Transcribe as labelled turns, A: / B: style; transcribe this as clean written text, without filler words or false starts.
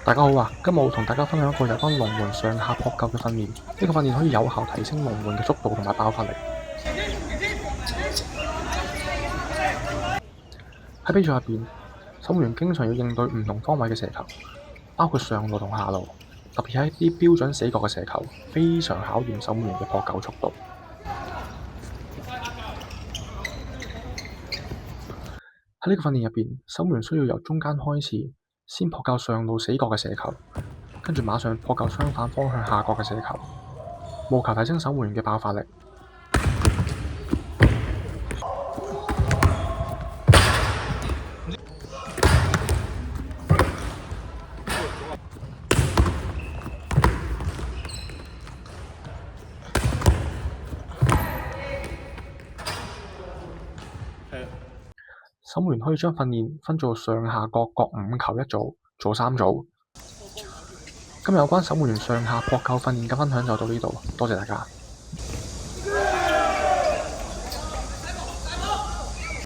A: 大家好啊！今日我同大家分享一個有關龍門上下撲救嘅訓練。呢個訓練可以有效提升龍門嘅速度同埋爆發力。喺比賽入邊，守門員經常要應對唔同方位嘅射球，包括上路同下路。特別係一啲標準死角嘅射球，非常考驗守門員嘅撲救速度。喺呢個訓練入邊，守門員需要由中間開始，先撲救上路死角嘅射球，跟住馬上撲救相反方向下角嘅射球，務求提升守門員嘅爆發力。守門員可以將訓練分做上下角各5球一組，做3組。今日有關守門員上下撲救訓練嘅分享就到呢度，多謝大家。